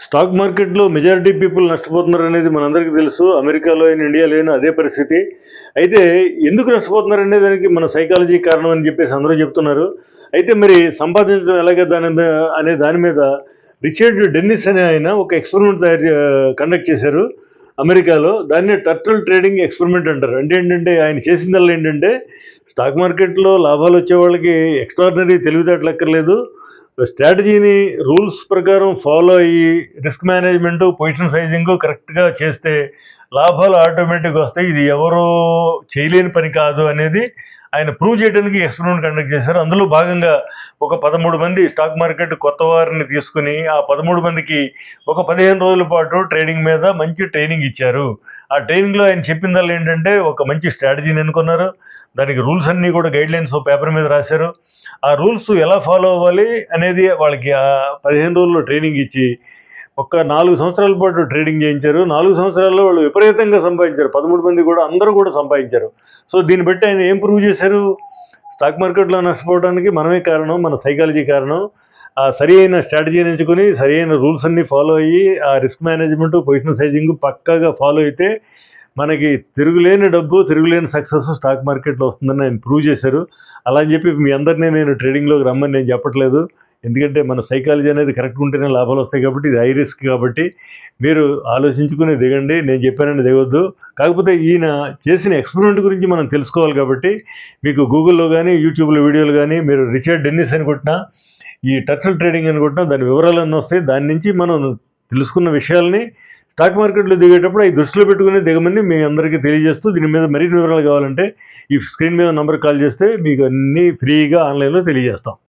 Stock మార్కెట్లో majority people నష్టపోతున్నారు అనేది మనందరికీ తెలుసు. అమెరికాలో అయినా, ఇండియాలో అయినా అదే పరిస్థితి. అయితే ఎందుకు నష్టపోతున్నారు అనే దానికి మన సైకాలజీ కారణం అని చెప్పేసి అందరూ చెప్తున్నారు. అయితే మరి సంపాదించడం ఎలాగే అనే దాని మీద రిచర్డ్ డెన్నిస్ అనే ఆయన ఒక ఎక్స్పెరిమెంట్ కండక్ట్ చేశారు అమెరికాలో. దాన్నే టర్టిల్ ట్రేడింగ్ ఎక్స్పెరిమెంట్ అంటారు. అంటే ఏంటంటే ఆయన చేసిందల్లా ఏంటంటే స్టాక్ మార్కెట్లో లాభాలు వచ్చే వాళ్ళకి ఎక్స్ట్రాడినరీ తెలివితేటలు అక్కర్లేదు. స్ట్రాటజీని రూల్స్ ప్రకారం ఫాలో అయ్యి రిస్క్ మేనేజ్మెంట్, పొజిషన్ సైజింగ్ కరెక్ట్గా చేస్తే లాభాలు ఆటోమేటిక్గా వస్తాయి. ఇది ఎవరో చేయలేని పని కాదు అనేది ఆయన ప్రూవ్ చేయడానికి ఎక్స్పెరిమెంట్ కండక్ట్ చేశారు. అందులో భాగంగా ఒక 13 మంది స్టాక్ మార్కెట్ కొత్త వారిని తీసుకుని ఆ 13 మందికి ఒక 15 రోజుల పాటు ట్రేడింగ్ మీద మంచి ట్రైనింగ్ ఇచ్చారు. ఆ ట్రైనింగ్లో ఆయన చెప్పిందల్లా ఏంటంటే ఒక మంచి స్ట్రాటజీని ఎన్నుకున్నారు. దానికి రూల్స్ అన్నీ కూడా గైడ్ లైన్స్ పేపర్ మీద రాశారు. ఆ రూల్స్ ఎలా ఫాలో అవ్వాలి అనేది వాళ్ళకి ఆ 15 రోజుల్లో ట్రైనింగ్ ఇచ్చి ఒక 4 సంవత్సరాల పాటు ట్రేడింగ్ చేయించారు. 4 సంవత్సరాల్లో వాళ్ళు విపరీతంగా సంపాదించారు. 13 మంది కూడా అందరూ కూడా సంపాదించారు. సో దీన్ని బట్టి ఆయన ఏం ప్రూవ్ చేశారు? స్టాక్ మార్కెట్లో నష్టపోవడానికి మనమే కారణం, మన సైకాలజీ కారణం. ఆ సరి అయిన స్ట్రాటజీని ఎంచుకుని సరి అయిన రూల్స్ అన్నీ ఫాలో అయ్యి ఆ రిస్క్ మేనేజ్మెంట్, పొజిషన్ సైజింగ్ పక్కాగా ఫాలో అయితే మనకి తిరుగులేని డబ్బు, తిరుగులేని సక్సెస్ స్టాక్ మార్కెట్లో వస్తుందని ఆయన ప్రూవ్ చేశారు. అలా అని చెప్పి మీ అందరినీ నేను ట్రేడింగ్లోకి రమ్మని నేను చెప్పట్లేదు. ఎందుకంటే మన సైకాలజీ అనేది కరెక్ట్గా ఉంటేనే లాభాలు వస్తాయి కాబట్టి ఇది హై రిస్క్ కాబట్టి మీరు ఆలోచించుకుని దిగండి. నేను చెప్పానని దిగొద్దు. కాకపోతే ఈయన చేసిన ఎక్స్పెరిమెంట్ గురించి మనం తెలుసుకోవాలి కాబట్టి మీకు గూగుల్లో కానీ, యూట్యూబ్లో వీడియోలు కానీ మీరు రిచర్డ్ డెన్నిస్ అని కొట్టినా, ఈ టర్టిల్ ట్రేడింగ్ అని కొట్టినా దాని వివరాలన్నీ వస్తాయి. దాని నుంచి మనం తెలుసుకున్న విషయాల్ని స్టాక్ మార్కెట్లో దిగేటప్పుడు అవి దృష్టిలో పెట్టుకుని దిగమని మీ అందరికీ తెలియజేస్తూ, దీని మీద మరిన్ని వివరాలు కావాలంటే ఈ స్క్రీన్ మీద నంబర్ కాల్ చేస్తే మీకు అన్నీ ఫ్రీగా ఆన్లైన్లో తెలియజేస్తాం.